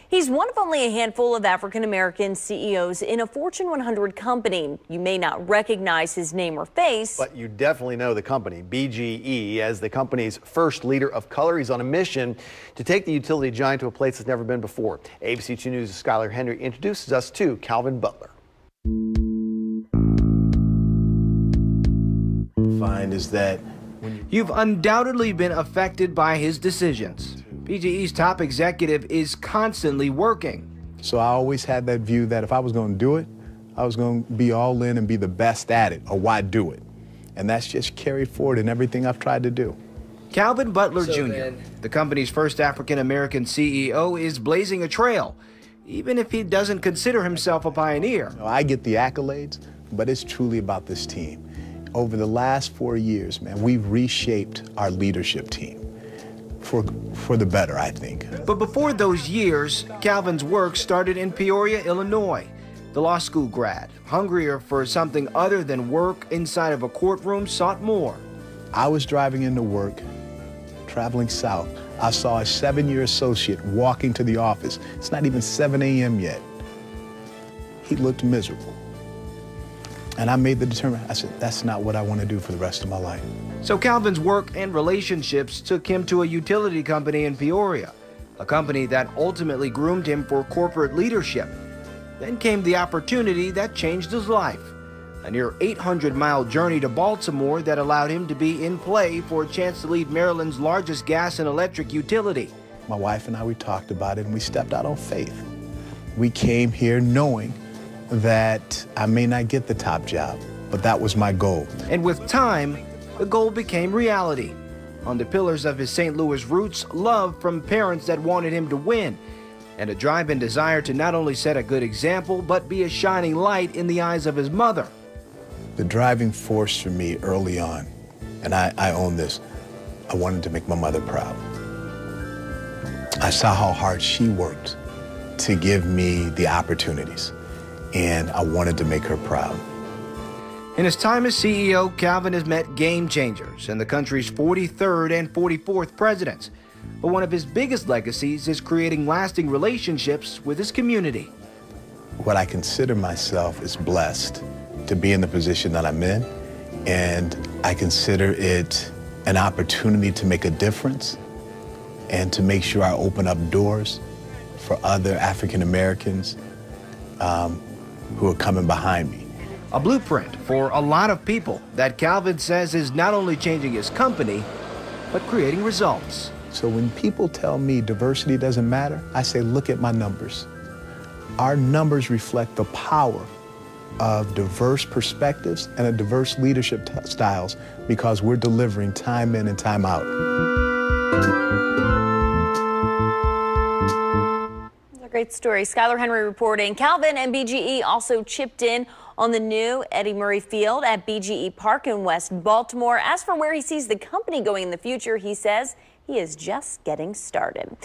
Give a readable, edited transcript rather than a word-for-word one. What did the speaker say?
He's one of only a handful of African-American CEOs in a Fortune 100 company. You may not recognize his name or face, but you definitely know the company, BGE. As the company's first leader of color, he's on a mission to take the utility giant to a place it's never been before. ABC 2 News' Skylar Henry introduces us to Calvin Butler. Find is that you've undoubtedly been affected by his decisions. BGE's top executive is constantly working. So I always had that view that if I was going to do it, I was going to be all in and be the best at it, or why do it? And that's just carried forward in everything I've tried to do. Calvin Butler Jr., the company's first African-American CEO, is blazing a trail, even if he doesn't consider himself a pioneer. I get the accolades, but it's truly about this team. Over the last 4 years, man, we've reshaped our leadership team for the better, I think. But before those years, Calvin's work started in Peoria, Illinois. The law school grad, hungrier for something other than work inside of a courtroom, sought more. I was driving into work, traveling south. I saw a 7-year associate walking to the office. It's not even 7 a.m. yet. He looked miserable. And I made the determination. I said, that's not what I want to do for the rest of my life. So Calvin's work and relationships took him to a utility company in Peoria, a company that ultimately groomed him for corporate leadership. Then came the opportunity that changed his life, a near 800-mile journey to Baltimore that allowed him to be in play for a chance to lead Maryland's largest gas and electric utility. My wife and I, we talked about it, and we stepped out on faith. We came here knowing that I may not get the top job, but that was my goal. And with time, the goal became reality. On the pillars of his St. Louis roots, love from parents that wanted him to win, and a drive and desire to not only set a good example, but be a shining light in the eyes of his mother. The driving force for me early on, and I own this, I wanted to make my mother proud. I saw how hard she worked to give me the opportunities, and I wanted to make her proud. In his time as CEO, Calvin has met game changers and the country's 43rd and 44th presidents. But one of his biggest legacies is creating lasting relationships with his community. What I consider myself is blessed to be in the position that I'm in, and I consider it an opportunity to make a difference and to make sure I open up doors for other African Americans who are coming behind me. A blueprint for a lot of people that Calvin says is not only changing his company, but creating results. So when people tell me diversity doesn't matter, I say, look at my numbers. Our numbers reflect the power of diverse perspectives and a diverse leadership styles, because we're delivering time in and time out. Great story. Skylar Henry reporting. Calvin and BGE also chipped in on the new Eddie Murray Field at BGE Park in West Baltimore. As for where he sees the company going in the future, he says he is just getting started.